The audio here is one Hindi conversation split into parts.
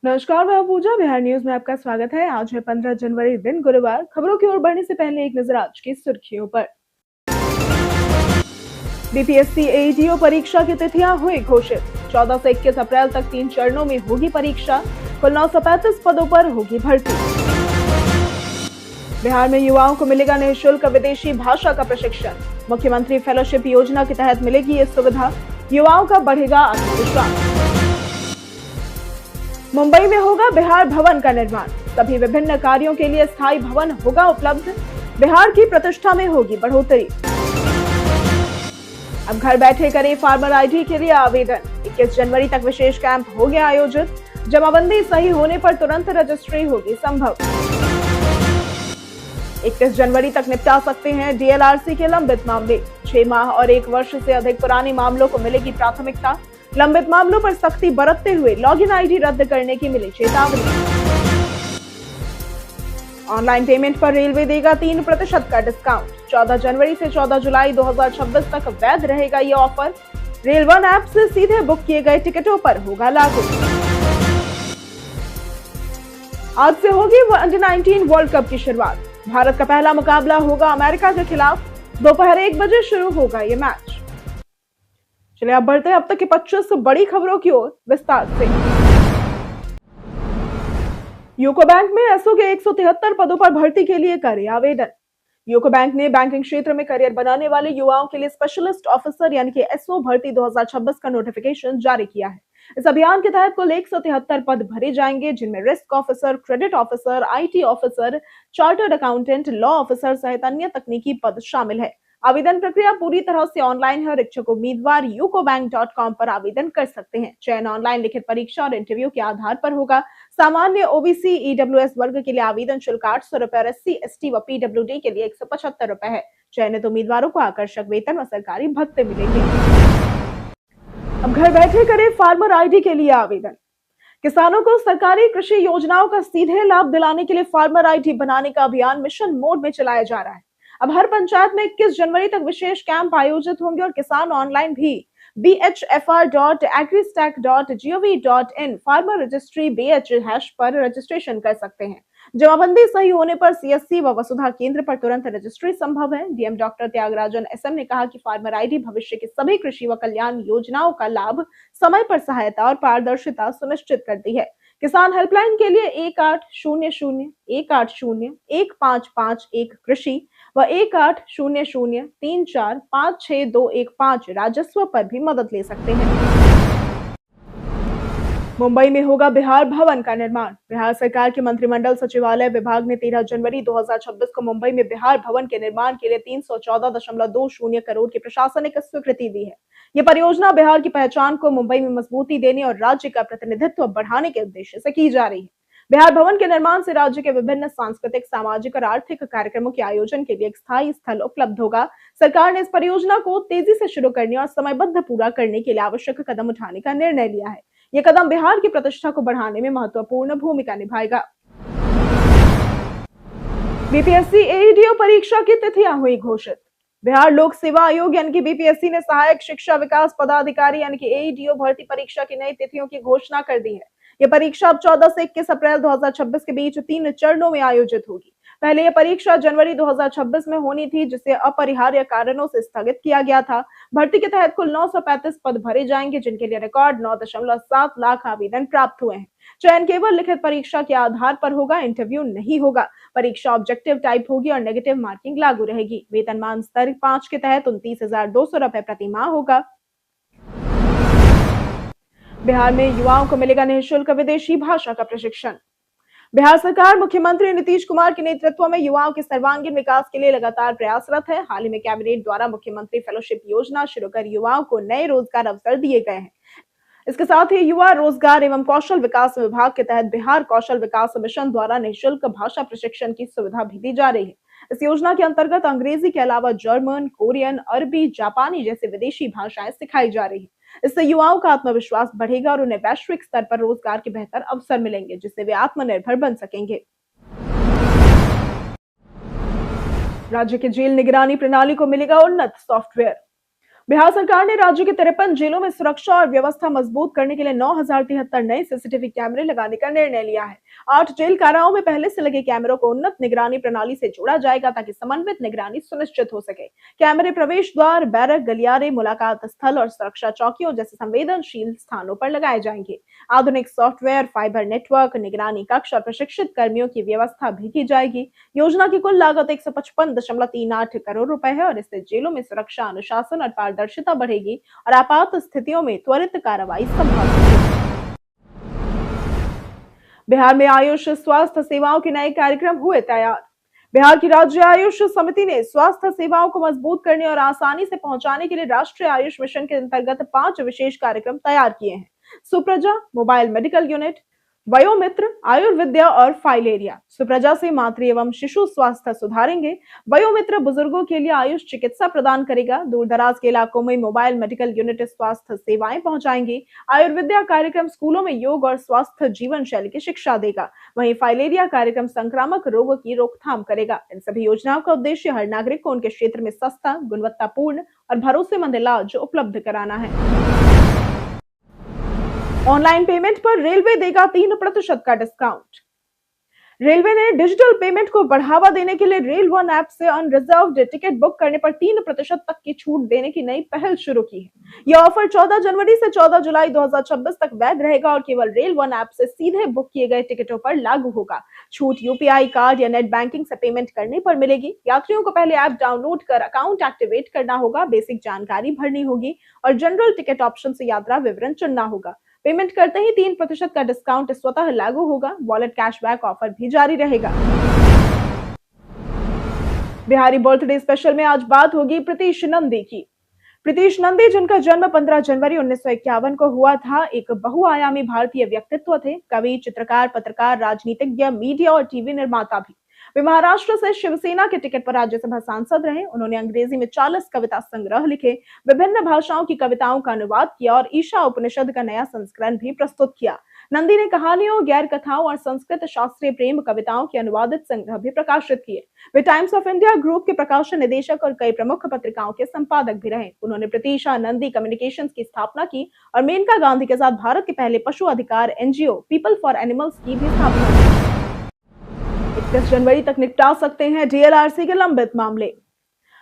नमस्कार, मैं पूजा। बिहार न्यूज में आपका स्वागत है। आज है 15 जनवरी, दिन गुरुवार। खबरों की ओर बढ़ने से पहले एक नजर आज की सुर्खियों पर। बीपीएससी एईडीओ परीक्षा की तिथियां हुई घोषित। 14 से 21 अप्रैल तक 3 चरणों में होगी परीक्षा। कुल 935 पदों पर होगी भर्ती। बिहार में युवाओं को मिलेगा निःशुल्क विदेशी भाषा का प्रशिक्षण। मुख्यमंत्री फेलोशिप योजना के तहत मिलेगी ये सुविधा। युवाओं का बढ़ेगा आत्मविश्वास। मुंबई में होगा बिहार भवन का निर्माण। सभी विभिन्न कार्यों के लिए स्थायी भवन होगा उपलब्ध। बिहार की प्रतिष्ठा में होगी बढ़ोतरी। अब घर बैठे करें फार्मर आईडी के लिए आवेदन। 21 जनवरी तक विशेष कैंप हो गया आयोजित। जमाबंदी सही होने पर तुरंत रजिस्ट्री होगी संभव। 21 जनवरी तक निपटा सकते हैं डीएलआरसी के लंबित मामले। 6 माह और 1 वर्ष से अधिक पुराने मामलों को मिलेगी प्राथमिकता। लंबित मामलों पर सख्ती बरतते हुए लॉगिन आईडी रद्द करने की मिली चेतावनी। ऑनलाइन पेमेंट पर रेलवे देगा 3% का डिस्काउंट। 14 जनवरी से 14 जुलाई 2026 तक वैध रहेगा ये ऑफर। रेल वन ऐप से सीधे बुक किए गए टिकटों पर होगा लागू। आज से होगी अंडर-19 वर्ल्ड कप की शुरुआत। भारत का पहला मुकाबला होगा अमेरिका के खिलाफ। दोपहर 1 बजे शुरू होगा ये मैच। चलिए अब बढ़ते हैं अब तक की 25 बड़ी खबरों की ओर विस्तार से। यूको बैंक में एसओ के 173 पदों पर भर्ती के लिए करें आवेदन। यूको बैंक ने बैंकिंग क्षेत्र में करियर बनाने वाले युवाओं के लिए स्पेशलिस्ट ऑफिसर यानी कि एसओ भर्ती 2026 का नोटिफिकेशन जारी किया है। इस अभियान के तहत कुल 173 पद भरे जाएंगे, जिनमें risk officer, credit officer, IT officer, chartered accountant, law officer सहित अन्य तकनीकी पद शामिल है। आवेदन प्रक्रिया पूरी तरह से ऑनलाइन है और इच्छुक उम्मीदवार ucobank.com पर आवेदन कर सकते हैं। चयन ऑनलाइन लिखित परीक्षा और इंटरव्यू के आधार पर होगा। सामान्य ओबीसी ईडब्ल्यूएस वर्ग के लिए आवेदन शुल्क 800 रुपए और एससी एसटी व पीडब्ल्यूडी के लिए 175 रुपए है। चयनित उम्मीदवारों को आकर्षक वेतन व सरकारी भत्ते मिलेंगे। अब घर बैठे करें फार्मर आईडी के लिए आवेदन। किसानों को सरकारी कृषि योजनाओं का सीधे लाभ दिलाने के लिए फार्मर आईडी बनाने का अभियान मिशन मोड में चलाया जा रहा है। अब हर पंचायत में 21 जनवरी तक विशेष कैंप आयोजित होंगे और किसान ऑनलाइन भी bhfr.agristack.gov.in फार्मर रजिस्ट्री BH# पर रजिस्ट्रेशन कर सकते हैं। जमाबंदी सही होने पर सीएससी व वसुधा केंद्र पर तुरंत रजिस्ट्री संभव है। डीएम डॉक्टर त्यागराजन एसएम ने कहा कि फार्मर आईडी भविष्य की सभी कृषि व कल्याण योजनाओं का लाभ, समय पर सहायता और पारदर्शिता सुनिश्चित करती है। किसान हेल्पलाइन के लिए 1800-180-1551 कृषि व 1800-34562115 राजस्व पर भी मदद ले सकते हैं। मुंबई में होगा बिहार भवन का निर्माण। बिहार सरकार के मंत्रिमंडल सचिवालय विभाग ने 13 जनवरी 2026 को मुंबई में बिहार भवन के निर्माण के लिए 314.20 करोड़ की प्रशासनिक स्वीकृति दी है। ये परियोजना बिहार की पहचान को मुंबई में मजबूती देने और राज्य का प्रतिनिधित्व बढ़ाने के उद्देश्य से की जा रही है। बिहार भवन के निर्माण से राज्य के विभिन्न सांस्कृतिक, सामाजिक और आर्थिक कार्यक्रमों के आयोजन के लिए एक स्थायी स्थल उपलब्ध होगा। सरकार ने इस परियोजना को तेजी से शुरू करने और समयबद्ध पूरा करने के लिए आवश्यक कदम उठाने का निर्णय लिया है। ये कदम बिहार की प्रतिष्ठा को बढ़ाने में महत्वपूर्ण भूमिका निभाएगा। बीपीएससी एईडीओ परीक्षा की तिथियां हुई घोषित। बिहार लोक सेवा आयोग यानी कि बीपीएससी ने सहायक शिक्षा विकास पदाधिकारी यानी कि एईडीओ भर्ती परीक्षा की नई तिथियों की घोषणा कर दी है। यह परीक्षा अब 14 से 21 अप्रैल 2026 के बीच 3 चरणों में आयोजित होगी। पहले यह परीक्षा जनवरी 2026 में होनी थी, जिसे अपरिहार्य कारणों से स्थगित किया गया था। भर्ती के तहत कुल 935 पद भरे जाएंगे, जिनके लिए रिकॉर्ड 9.7 लाख आवेदन प्राप्त हुए हैं। चयन केवल लिखित परीक्षा के आधार पर होगा, इंटरव्यू नहीं होगा। परीक्षा ऑब्जेक्टिव टाइप होगी और नेगेटिव मार्किंग लागू रहेगी। वेतनमान स्तर 5 के तहत 29,200 रुपए प्रति माह होगा। बिहार में युवाओं को मिलेगा निःशुल्क विदेशी भाषा का प्रशिक्षण। बिहार सरकार मुख्यमंत्री नीतीश कुमार के नेतृत्व में युवाओं के सर्वांगीण विकास के लिए लगातार प्रयासरत है। हाल ही में कैबिनेट द्वारा मुख्यमंत्री फेलोशिप योजना शुरू कर युवाओं को नए रोजगार अवसर दिए गए हैं। इसके साथ ही युवा रोजगार एवं कौशल विकास विभाग के तहत बिहार कौशल विकास मिशन द्वारा निःशुल्क भाषा प्रशिक्षण की सुविधा भी दी जा रही है। इस योजना के अंतर्गत अंग्रेजी के अलावा जर्मन, कोरियन, अरबी, जापानी जैसी विदेशी भाषाएं सिखाई जा रही है। इससे युवाओं का आत्मविश्वास बढ़ेगा और उन्हें वैश्विक स्तर पर रोजगार के बेहतर अवसर मिलेंगे, जिससे वे आत्मनिर्भर बन सकेंगे। राज्य के जेल निगरानी प्रणाली को मिलेगा उन्नत सॉफ्टवेयर। बिहार सरकार ने राज्य के 53 जेलों में सुरक्षा और व्यवस्था मजबूत करने के लिए 9,073 नए सीसीटीवी कैमरे लगाने का निर्णय लिया है। 8 जेल काराओं में पहले से लगे कैमरों को उन्नत निगरानी प्रणाली से जोड़ा जाएगा ताकि समन्वित निगरानी सुनिश्चित हो सके। कैमरे प्रवेश द्वार, बैरक, गलियारे, मुलाकात स्थल और सुरक्षा चौकियों जैसे संवेदनशील स्थानों पर लगाए जाएंगे। आधुनिक सॉफ्टवेयर, फाइबर नेटवर्क, निगरानी कक्ष और प्रशिक्षित कर्मियों की व्यवस्था भी की जाएगी। योजना की कुल लागत 155.38 करोड़ रुपए है और इससे जेलों में सुरक्षा, अनुशासन और पारदर्शिता बढ़ेगी और आपात स्थितियों में त्वरित कार्रवाई संभव होगी। बिहार में आयुष स्वास्थ्य सेवाओं के नए कार्यक्रम हुए तैयार। बिहार की राज्य आयुष समिति ने स्वास्थ्य सेवाओं को मजबूत करने और आसानी से पहुंचाने के लिए राष्ट्रीय आयुष मिशन के अंतर्गत 5 विशेष कार्यक्रम तैयार किए हैं। सुप्रजा, मोबाइल मेडिकल यूनिट, वयोमित्र, आयुर्विद्या और फाइलेरिया। सुप्रजा से मातृ एवं शिशु स्वास्थ्य सुधारेंगे। वयोमित्र बुजुर्गों के लिए आयुष चिकित्सा प्रदान करेगा। दूर दराज के इलाकों में मोबाइल मेडिकल यूनिट स्वास्थ्य सेवाएं पहुंचाएंगी। आयुर्विद्या कार्यक्रम स्कूलों में योग और स्वास्थ्य जीवन शैली की शिक्षा देगा। वहीं फाइलेरिया कार्यक्रम संक्रामक रोगों की रोकथाम करेगा। इन सभी योजनाओं का उद्देश्य हर नागरिक को उनके क्षेत्र में सस्ता, गुणवत्तापूर्ण और भरोसेमंद इलाज उपलब्ध कराना है। ऑनलाइन पेमेंट पर रेलवे देगा 3% का डिस्काउंट। रेलवे ने डिजिटल पेमेंट को बढ़ावा देने के लिए रेल वन ऐप से अनरिजर्व्ड टिकट बुक करने पर 3% तक की छूट देने की नई पहल शुरू की है। यह ऑफर 14 जनवरी से 14 जुलाई 2026 तक वैध रहेगा और केवल रेल वन ऐप से सीधे बुक किए गए टिकटों पर लागू होगा। छूट यूपीआई कार्ड या नेट बैंकिंग से पेमेंट करने पर मिलेगी। यात्रियों को पहले ऐप डाउनलोड कर अकाउंट एक्टिवेट करना होगा, बेसिक जानकारी भरनी होगी और जनरल टिकट ऑप्शन से यात्रा विवरण चुनना होगा। पेमेंट करते ही 3% का डिस्काउंट स्वतः लागू होगा। वॉलेट कैशबैक ऑफर भी जारी रहेगा। बिहारी बर्थडे स्पेशल में आज बात होगी प्रीतिश नंदी की। प्रीतिश नंदी, जिनका जन्म 15 जनवरी 1951 को हुआ था, एक बहुआयामी भारतीय व्यक्तित्व थे। कवि, चित्रकार, पत्रकार, राजनीतिज्ञ, मीडिया और टीवी निर्माता भी। वे महाराष्ट्र से शिवसेना के टिकट पर राज्यसभा सांसद रहे। उन्होंने अंग्रेजी में 40 कविता संग्रह लिखे, विभिन्न भाषाओं की कविताओं का अनुवाद किया और ईशा उपनिषद का नया संस्करण भी प्रस्तुत किया। नंदी ने कहानियों, गैर कथाओं और संस्कृत शास्त्रीय प्रेम कविताओं के अनुवादित संग्रह भी प्रकाशित किए। वे टाइम्स ऑफ इंडिया ग्रुप के प्रकाशन निदेशक और कई प्रमुख पत्रिकाओं के संपादक भी रहे। उन्होंने प्रीतिशा नंदी कम्युनिकेशंस की स्थापना की और मेनका गांधी के साथ भारत के पहले पशु अधिकार एनजीओ पीपल फॉर एनिमल्स की भी स्थापना की। 31 जनवरी तक निपटा सकते हैं डीएलआरसी के लंबित मामले।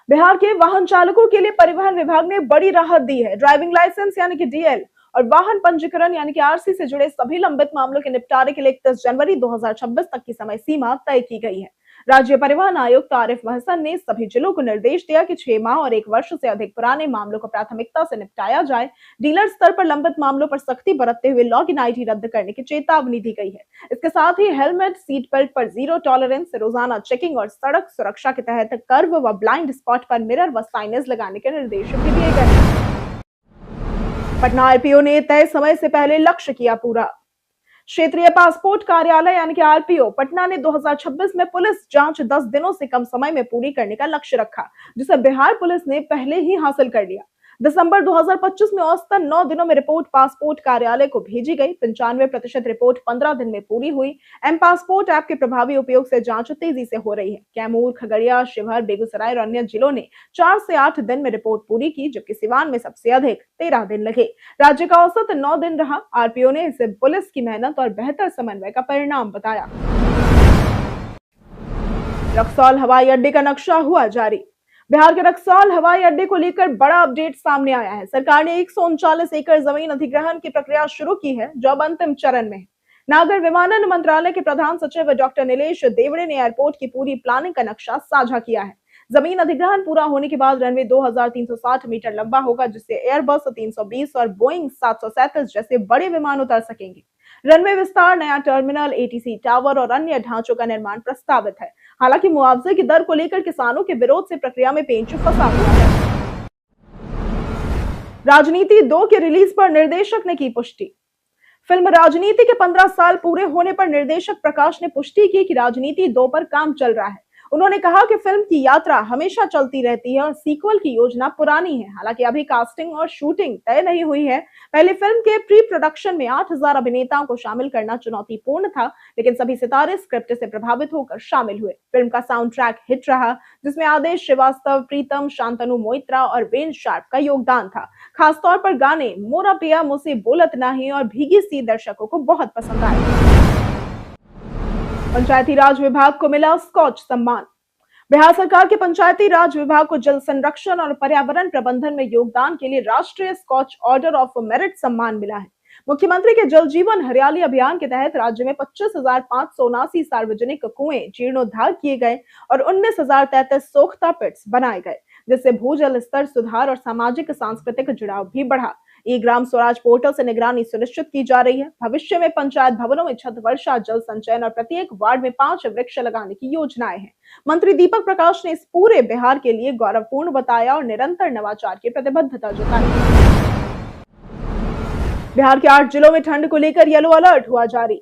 बिहार के वाहन चालकों के लिए परिवहन विभाग ने बड़ी राहत दी है। ड्राइविंग लाइसेंस यानी कि डीएल और वाहन पंजीकरण यानी कि आरसी से जुड़े सभी लंबित मामलों के निपटारे के लिए 31 जनवरी 2026 तक की समय सीमा तय की गई है। राज्य परिवहन आयुक्त आरिफ महसन ने सभी जिलों को निर्देश दिया कि 6 माह और 1 वर्ष से अधिक पुराने मामलों को प्राथमिकता से निपटाया जाए। डीलर स्तर पर लंबित मामलों पर सख्ती बरतते हुए लॉगिन आईडी रद्द करने की चेतावनी दी गई है। इसके साथ ही हेलमेट, सीट बेल्ट पर जीरो टॉलरेंस, रोजाना चेकिंग और सड़क सुरक्षा के तहत कर्व व ब्लाइंड स्पॉट पर मिरर व साइनेज लगाने के निर्देश भी दिए गए। पटना आरपीओ ने तय समय से पहले लक्ष्य किया पूरा। क्षेत्रीय पासपोर्ट कार्यालय यानी कि आरपीओ पटना ने 2026 में पुलिस जांच 10 दिनों से कम समय में पूरी करने का लक्ष्य रखा, जिसे बिहार पुलिस ने पहले ही हासिल कर लिया। दिसंबर 2025 में औसतन 9 दिनों में रिपोर्ट पासपोर्ट कार्यालय को भेजी गई। 95% रिपोर्ट 15 दिन में पूरी हुई। एम पासपोर्ट ऐप के प्रभावी उपयोग से जांच तेजी से हो रही है। कैमूर, खगड़िया, शिवहर, बेगूसराय और अन्य जिलों ने 4 से 8 दिन में रिपोर्ट पूरी की, जबकि सिवान में सबसे अधिक 13 दिन लगे। राज्य का औसत 9 दिन रहा। आरपीओ ने इसे पुलिस की मेहनत और बेहतर समन्वय का परिणाम बताया। रक्सौल हवाई अड्डे का नक्शा हुआ जारी। बिहार के रक्सौल हवाई अड्डे को लेकर बड़ा अपडेट सामने आया है। सरकार ने 139 एकड़ जमीन अधिग्रहण की प्रक्रिया शुरू की है, जो अब अंतिम चरण में है। नागर विमानन मंत्रालय के प्रधान सचिव डॉक्टर नीलेश देवड़े ने एयरपोर्ट की पूरी प्लानिंग का नक्शा साझा किया है। जमीन अधिग्रहण पूरा होने के बाद रनवे 2360 मीटर लंबा होगा, जिससे एयरबस 320 और बोइंग 737 जैसे बड़े विमान उतर सकेंगे। रनवे विस्तार, नया टर्मिनल, एटीसी टावर और अन्य ढांचों का निर्माण प्रस्तावित है। हालांकि मुआवजे की दर को लेकर किसानों के विरोध से प्रक्रिया में पेंच फंसा हुआ है। राजनीति 2 के रिलीज पर निर्देशक ने की पुष्टि। फिल्म राजनीति के 15 साल पूरे होने पर निर्देशक प्रकाश ने पुष्टि की कि राजनीति 2 पर काम चल रहा है। उन्होंने कहा कि फिल्म की यात्रा हमेशा चलती रहती है और सीक्वल की योजना पुरानी है। हालांकि अभी कास्टिंग और शूटिंग तय नहीं हुई है। पहली फिल्म के प्री प्रोडक्शन में 8,000 अभिनेताओं को शामिल करना चुनौतीपूर्ण था, लेकिन सभी सितारे स्क्रिप्ट से प्रभावित होकर शामिल हुए। फिल्म का साउंड ट्रैक हिट रहा, जिसमें आदेश श्रीवास्तव, प्रीतम, शांतनु मोइत्रा और वेन शार्प का योगदान था। खासतौर पर गाने मोरा पिया मुझसे बोलत नाही और भीगी सी दर्शकों को बहुत पसंद आए। पंचायती राज विभाग को मिला स्कॉच सम्मान। बिहार सरकार के पंचायती राज विभाग को जल संरक्षण और पर्यावरण प्रबंधन में योगदान के लिए राष्ट्रीय स्कॉच ऑर्डर ऑफ मेरिट सम्मान मिला है। मुख्यमंत्री के जल जीवन हरियाली अभियान के तहत राज्य में 25,579 सार्वजनिक कुएं जीर्णोद्धार किए गए और 19,033 सोख्ता पिट्स बनाए गए, जिससे भूजल स्तर सुधार और सामाजिक सांस्कृतिक जुड़ाव भी बढ़ा। ई ग्राम स्वराज पोर्टल से निगरानी सुनिश्चित की जा रही है। भविष्य में पंचायत भवनों में छत वर्षा, जल संचयन और प्रत्येक वार्ड में 5 वृक्ष लगाने की योजनाएं हैं। मंत्री दीपक प्रकाश ने इस पूरे बिहार के लिए गौरवपूर्ण बताया और निरंतर नवाचार की प्रतिबद्धता जताई। बिहार के 8 जिलों में ठंड को लेकर येलो अलर्ट हुआ जारी।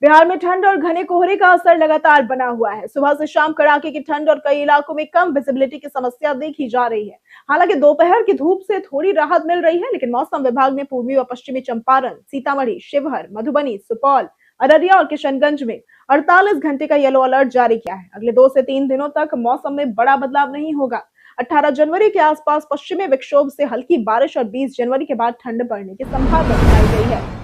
बिहार में ठंड और घने कोहरे का असर लगातार बना हुआ है। सुबह से शाम कड़ाके की ठंड और कई इलाकों में कम विजिबिलिटी की समस्या देखी जा रही है। हालांकि दोपहर की धूप से थोड़ी राहत मिल रही है, लेकिन मौसम विभाग ने पूर्वी व पश्चिमी चंपारण, सीतामढ़ी, शिवहर, मधुबनी, सुपौल, अररिया और किशनगंज में 48 घंटे का येलो अलर्ट जारी किया है। अगले 2 से 3 दिनों तक मौसम में बड़ा बदलाव नहीं होगा। 18 जनवरी के आसपास पश्चिमी विक्षोभ से हल्की बारिश और 20 जनवरी के बाद ठंड बढ़ने की संभावना जताई गई है।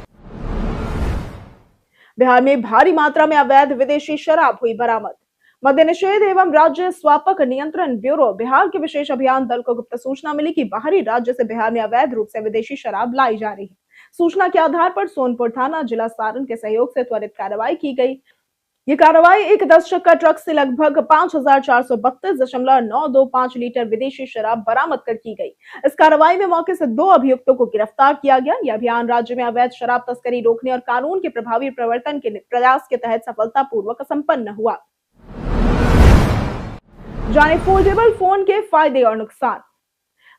बिहार में भारी मात्रा में अवैध विदेशी शराब हुई बरामद। मद्य निषेध एवं राज्य स्वापक नियंत्रण ब्यूरो बिहार के विशेष अभियान दल को गुप्त सूचना मिली कि बाहरी राज्य से बिहार में अवैध रूप से विदेशी शराब लाई जा रही है। सूचना के आधार पर सोनपुर थाना, जिला सारण के सहयोग से त्वरित कार्रवाई की गई। ये कार्रवाई एक 10 चक्का ट्रक से लगभग 5,432.925 लीटर विदेशी शराब बरामद कर की गई। इस कार्रवाई में मौके से 2 अभियुक्तों को गिरफ्तार किया गया। यह अभियान राज्य में अवैध शराब तस्करी रोकने और कानून के प्रभावी प्रवर्तन के प्रयास के तहत सफलतापूर्वक संपन्न हुआ। जाने फोल्डेबल फोन के फायदे और नुकसान।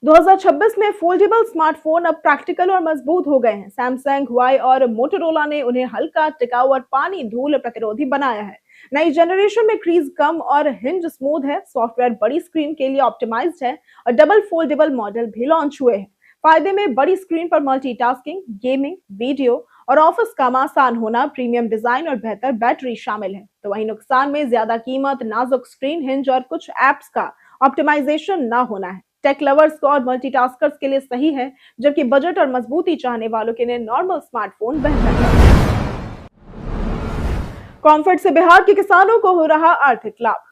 2026 में फोल्डेबल स्मार्टफोन अब प्रैक्टिकल और मजबूत हो गए हैं। सैमसंग, हुआई और मोटोरोला ने उन्हें हल्का, टिकाऊ और पानी धूल प्रतिरोधी बनाया है। नई जनरेशन में क्रीज कम और हिंज स्मूथ है। सॉफ्टवेयर बड़ी स्क्रीन के लिए ऑप्टिमाइज्ड है और डबल फोल्डेबल मॉडल भी लॉन्च हुए हैं। फायदे में बड़ी स्क्रीन पर मल्टीटास्किंग, गेमिंग, वीडियो और ऑफिस काम आसान होना, प्रीमियम डिजाइन और बेहतर बैटरी शामिल है। तो वहीं नुकसान में ज्यादा कीमत, नाजुक स्क्रीन, हिंज और कुछ एप्स का ऑप्टिमाइजेशन ना होना है। टेक लवर्स को और मल्टीटास्कर्स के लिए सही है, जबकि बजट और मजबूती चाहने वालों के लिए नॉर्मल स्मार्टफोन बेहतर है। कॉम्फर्ट से बिहार के किसानों को हो रहा आर्थिक लाभ।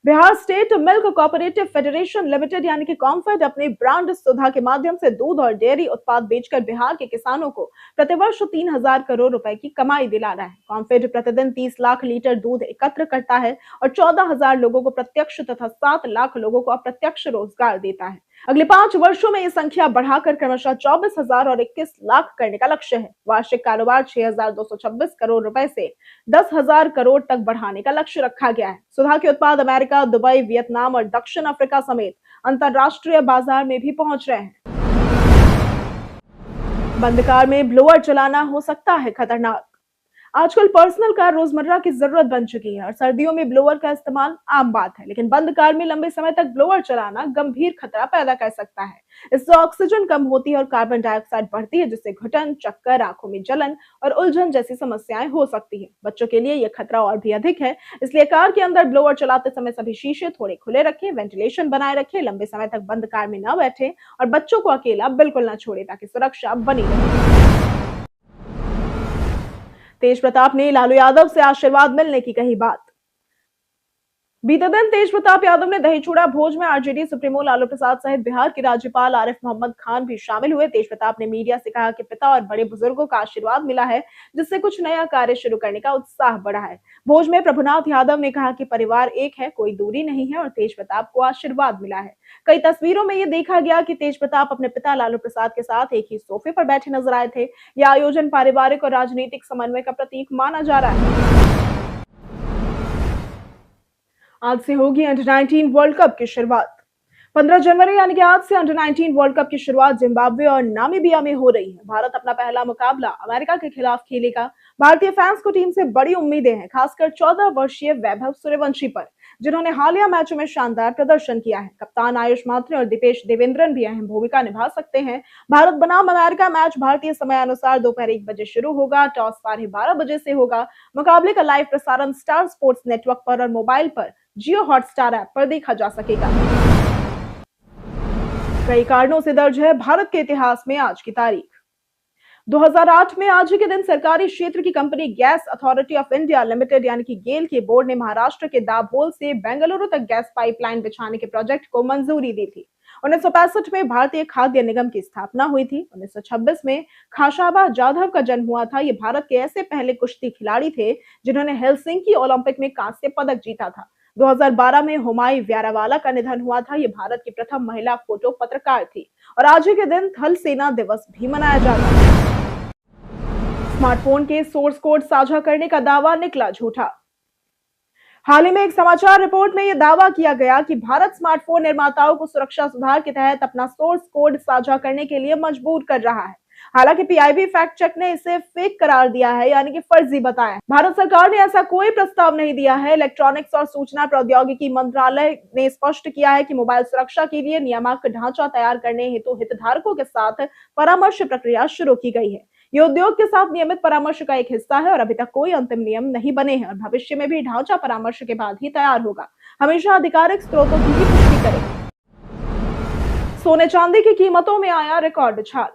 Bihar state milk cooperative federation limited यानी कि कॉम्फेड अपने ब्रांड सुधा के माध्यम से दूध और डेयरी उत्पाद बेचकर बिहार के किसानों को प्रतिवर्ष 3,000 करोड़ रुपए की कमाई दिला रहा है। कॉम्फेड प्रतिदिन 30 लाख लीटर दूध एकत्र करता है और 14,000 लोगों को प्रत्यक्ष तथा 7 लाख लोगों को अप्रत्यक्ष रोजगार देता है। अगले 5 वर्षों में ये संख्या बढ़ाकर क्रमशः 24,000 और 21 लाख करने का लक्ष्य है। वार्षिक कारोबार 6,226 करोड़ रुपए से 10,000 करोड़ तक बढ़ाने का लक्ष्य रखा गया है। सुधा के उत्पाद अमेरिका, दुबई, वियतनाम और दक्षिण अफ्रीका समेत अंतरराष्ट्रीय बाजार में भी पहुंच रहे हैं। बंद कार में ब्लोअर चलाना हो सकता है खतरनाक। आजकल पर्सनल कार रोजमर्रा की जरूरत बन चुकी है और सर्दियों में ब्लोअर का इस्तेमाल आम बात है, लेकिन बंद कार में लंबे समय तक ब्लोअर चलाना गंभीर खतरा पैदा कर सकता है। इससे ऑक्सीजन कम होती है और कार्बन डाइऑक्साइड बढ़ती है, जिससे घुटन, चक्कर, आंखों में जलन और उलझन जैसी समस्याएं हो सकती है। बच्चों के लिए यह खतरा और भी अधिक है, इसलिए कार के अंदर ब्लोअर चलाते समय सभी शीशे थोड़े खुले रखें, वेंटिलेशन बनाए रखें, लंबे समय तक बंद कार में न बैठे और बच्चों को अकेला बिल्कुल न छोड़े ताकि सुरक्षा बनी रहे। तेज प्रताप ने लालू यादव से आशीर्वाद मिलने की कही बात। बीते दिन तेज प्रताप यादव ने दहीचूड़ा भोज में आरजेडी सुप्रीमो लालू प्रसाद सहित बिहार के राज्यपाल आरिफ मोहम्मद खान भी शामिल हुए। तेज प्रताप ने मीडिया से कहा कि पिता और बड़े बुजुर्गों का आशीर्वाद मिला है, जिससे कुछ नया कार्य शुरू करने का उत्साह बढ़ा है। भोज में प्रभुनाथ यादव ने कहा कि परिवार एक है, कोई दूरी नहीं है और तेज प्रताप को आशीर्वाद मिला है। कई तस्वीरों में ये देखा गया कि तेज प्रताप अपने पिता लालू प्रसाद के साथ एक ही सोफे पर बैठे नजर आए थे। यह आयोजन पारिवारिक और राजनीतिक समन्वय का प्रतीक माना जा रहा है। आज से होगी अंडर-19 वर्ल्ड कप की शुरुआत। 15 जनवरी यानी कि आज से अंडर-19 वर्ल्ड कप की शुरुआत जिम्बाब्वे और नामीबिया में हो रही है। भारत अपना पहला मुकाबला अमेरिका के खिलाफ खेलेगा। भारतीय फैंस को टीम से बड़ी उम्मीदें हैं, खासकर 14 वर्षीय वैभव सूर्यवंशी पर। जिन्होंने हालिया मैचों में शानदार प्रदर्शन किया है। कप्तान आयुष मात्रे और दीपेश देवेंद्रन भी अहम भूमिका निभा सकते हैं। भारत बनाम अमेरिका मैच भारतीय समय अनुसार दोपहर 1 बजे शुरू होगा। टॉस 12:30 बजे से होगा। मुकाबले का लाइव प्रसारण स्टार स्पोर्ट्स नेटवर्क पर और मोबाइल पर जियो हॉटस्टार ऐप पर देखा जा सकेगा। कई कारणों से दर्ज है भारत के इतिहास में आज की तारीख। 2008 में आज ही के दिन सरकारी क्षेत्र की company gas authority of India limited यानी कि गेल के बोर्ड ने महाराष्ट्र के दाभोल से बेंगलुरु तक गैस पाइपलाइन बिछाने के प्रोजेक्ट को मंजूरी दी थी। 1965 में भारतीय खाद्य निगम की स्थापना हुई थी। 1926 में खाशाबा जाधव का जन्म हुआ था। ये भारत के ऐसे पहले कुश्ती खिलाड़ी थे जिन्होंने हेलसिंकी ओलंपिक में कांस्य पदक जीता था। 2012 में हुमायूं व्यारावाला का निधन हुआ था। ये भारत की प्रथम महिला फोटो पत्रकार थी। और आज ही के दिन थल सेना दिवस भी मनाया जाता है। स्मार्टफोन के सोर्स कोड साझा करने का दावा निकला झूठा। हाल ही में एक समाचार रिपोर्ट में यह दावा किया गया कि भारत स्मार्टफोन निर्माताओं को सुरक्षा सुधार के तहत अपना सोर्स कोड साझा करने के लिए मजबूर कर रहा है। हालांकि पीआईबी फैक्ट चेक ने इसे फेक करार दिया है यानी कि फर्जी बताया है। भारत सरकार ने ऐसा कोई प्रस्ताव नहीं दिया है। इलेक्ट्रॉनिक्स और सूचना प्रौद्योगिकी मंत्रालय ने स्पष्ट किया है कि मोबाइल सुरक्षा के लिए नियामक ढांचा तैयार करने हेतु हितधारकों के साथ परामर्श प्रक्रिया शुरू की गई है। ये उद्योग के साथ नियमित परामर्श का एक हिस्सा है और अभी तक कोई अंतिम नियम नहीं बने हैं और भविष्य में भी ढांचा परामर्श के बाद ही तैयार होगा। हमेशा आधिकारिक स्रोतों की ही पुष्टि करें। सोने चांदी की कीमतों में आया रिकॉर्ड उछाल।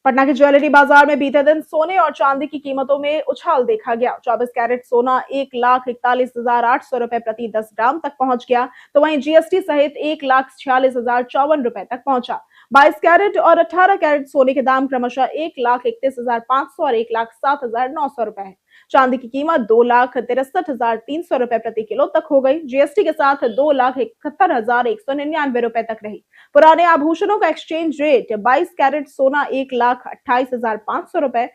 पटना के ज्वेलरी बाजार में बीते दिन सोने और चांदी की कीमतों में उछाल देखा गया। 24 कैरेट सोना 1,41,800 रुपए प्रति 10 ग्राम तक पहुंच गया, तो वहीं जीएसटी सहित 1,46,054 रुपए तक पहुंचा। 22 कैरेट और 18 कैरेट सोने के दाम क्रमशः 1,31,500 और 1,07,900 रुपए है। चांदी की कीमत 2,63,300 रुपए प्रति किलो तक हो गई। जीएसटी के साथ 2,71,199 रुपए तक रही। पुराने आभूषणों का एक्सचेंज रेट 22 कैरेट सोना 1,28,500 रुपए,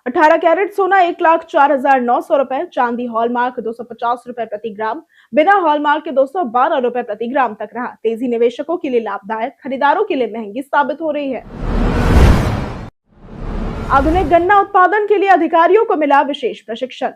18 कैरेट सोना 1,04,900 रुपए, चांदी हॉलमार्क 250 रुपए प्रति ग्राम, बिना हॉलमार्क के 212 रुपए प्रति ग्राम तक रहा। तेजी निवेशकों के लिए लाभदायक, खरीदारों के लिए महंगी साबित हो रही है। आधुनिक गन्ना उत्पादन के लिए अधिकारियों को मिला विशेष प्रशिक्षण।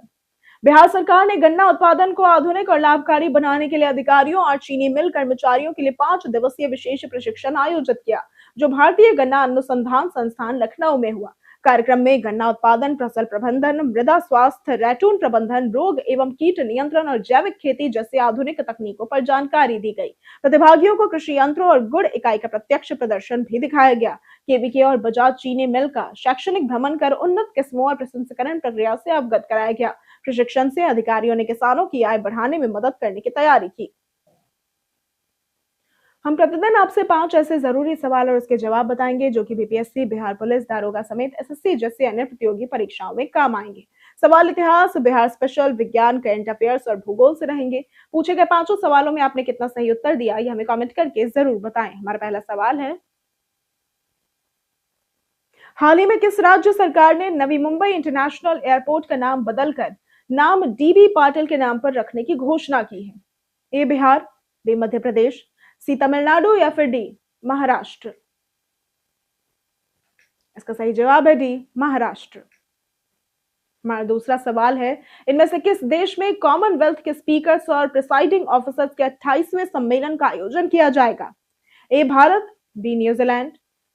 बिहार सरकार ने गन्ना उत्पादन को आधुनिक और लाभकारी बनाने के लिए अधिकारियों और चीनी मिल कर्मचारियों के लिए 5 दिवसीय विशेष प्रशिक्षण आयोजित किया, जो भारतीय गन्ना अनुसंधान संस्थान लखनऊ में हुआ। कार्यक्रम में गन्ना उत्पादन, फसल प्रबंधन, मृदा स्वास्थ्य, रैटून प्रबंधन, रोग एवं कीट नियंत्रण और जैविक खेती जैसे आधुनिक तकनीकों पर जानकारी दी गई। प्रतिभागियों को कृषि यंत्रों और गुड़ इकाई का प्रत्यक्ष प्रदर्शन भी दिखाया गया। केवीके और बजाज चीनी मिल का शैक्षणिक भ्रमण कर उन्नत किस्मों और प्रसंस्करण प्रक्रिया से अवगत कराया गया। प्रशिक्षण से अधिकारियों ने किसानों की आय बढ़ाने में मदद करने की तैयारी की। हम प्रतिदिन आपसे 5 ऐसे जरूरी सवाल और उसके जवाब बताएंगे जो कि बीपीएससी, बिहार पुलिस, दारोगा समेत एसएससी जैसे अन्य प्रतियोगी परीक्षाओं में काम आएंगे। सवाल इतिहास, बिहार स्पेशल, विज्ञान, करंट अफेयर्स और भूगोल से रहेंगे। पूछे गए 5 सवालों में आपने कितना सही उत्तर दिया, ये हमें कमेंट करके जरूर बताएं। हमारा पहला सवाल है, हाल ही में किस राज्य सरकार ने नवी मुंबई इंटरनेशनल एयरपोर्ट का नाम बदलकर नाम डीबी पाटिल के नाम पर रखने की घोषणा की है? ए बिहार, बी मध्य प्रदेश, सी तमिलनाडु या फिर डी महाराष्ट्र? इसका सही जवाब है डी महाराष्ट्र। हमारा दूसरा सवाल है, इनमें से किस देश में कॉमनवेल्थ के स्पीकर्स और प्रिसाइडिंग ऑफिसर्स के 28वें सम्मेलन का आयोजन किया जाएगा? A Bharat, B New Zealand,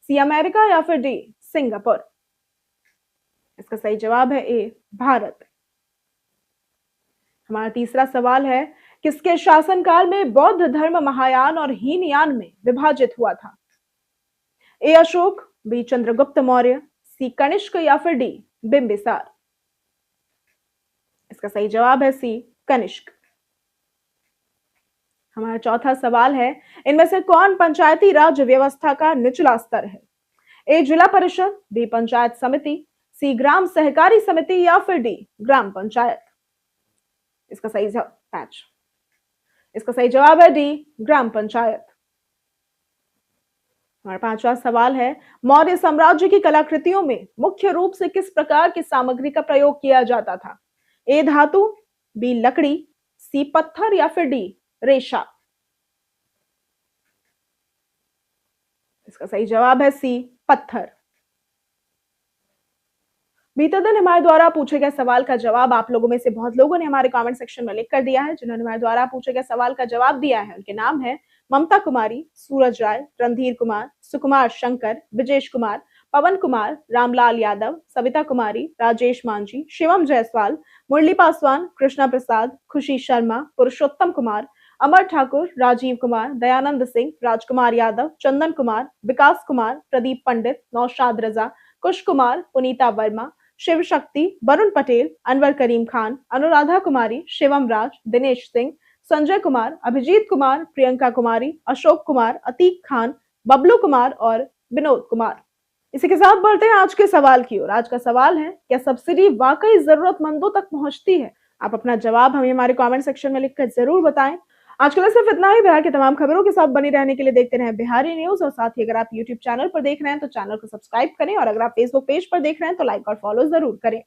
C America या फिर डी सिंगापुर? इसका सही जवाब है ए भारत। हमारा तीसरा सवाल है, किसके शासनकाल में बौद्ध धर्म महायान और हीनयान में विभाजित हुआ था? ए अशोक, बी चंद्रगुप्त मौर्य, सी कनिष्क या फिर डी बिंबिसार? इसका सही जवाब है सी कनिष्क। हमारा चौथा सवाल है, इनमें से कौन पंचायती राज व्यवस्था का निचला स्तर है? ए जिला परिषद, बी पंचायत समिति, सी ग्राम सहकारी समिति या फिर डी ग्राम पंचायत? इसका सही जवाब है डी ग्राम पंचायत। हमारा पांचवा सवाल है, मौर्य साम्राज्य की कलाकृतियों में मुख्य रूप से किस प्रकार की सामग्री का प्रयोग किया जाता था? ए धातु, बी लकड़ी, सी पत्थर या फिर डी रेशा? इसका सही जवाब है सी पत्थर। बीते दिन हमारे द्वारा पूछे गए सवाल का जवाब आप लोगों में से बहुत लोगों ने हमारे कमेंट सेक्शन में लिख कर दिया है। जिन्होंने हमारे द्वारा पूछे गए सवाल का जवाब दिया है उनके नाम है ममता कुमारी, सूरज राय, रणधीर कुमार, सुकुमार शंकर, विजेश कुमार, पवन कुमार, रामलाल यादव, सविता कुमारी, राजेश मांझी, शिवम जायसवाल, मुरली पासवान, कृष्णा प्रसाद, खुशी शर्मा, पुरुषोत्तम कुमार, अमर ठाकुर, राजीव कुमार, दयानंद सिंह, राजकुमार यादव, चंदन कुमार, विकास कुमार, प्रदीप पंडित, नौशाद रजा, कुश कुमार, पुनीता वर्मा, शिव शक्ति, वरुण पटेल, अनवर करीम खान, अनुराधा कुमारी, शिवम राज, दिनेश सिंह, संजय कुमार, अभिजीत कुमार, प्रियंका कुमारी, अशोक कुमार, अतीक खान, बबलू कुमार और विनोद कुमार। इसी के साथ बढ़ते हैं आज के सवाल की ओर। आज का सवाल है, क्या सब्सिडी वाकई जरूरतमंदों तक पहुंचती है? आप अपना जवाब हमें हमारे कमेंट सेक्शन में लिखकर जरूर बताएं। आज के लिए सिर्फ इतना ही। बिहार की तमाम खबरों के साथ बने रहने के लिए देखते रहें बिहारी न्यूज, और साथ ही अगर आप यूट्यूब चैनल पर देख रहे हैं तो चैनल को सब्सक्राइब करें, और अगर आप फेसबुक पेज पर देख रहे हैं तो लाइक और फॉलो जरूर करें।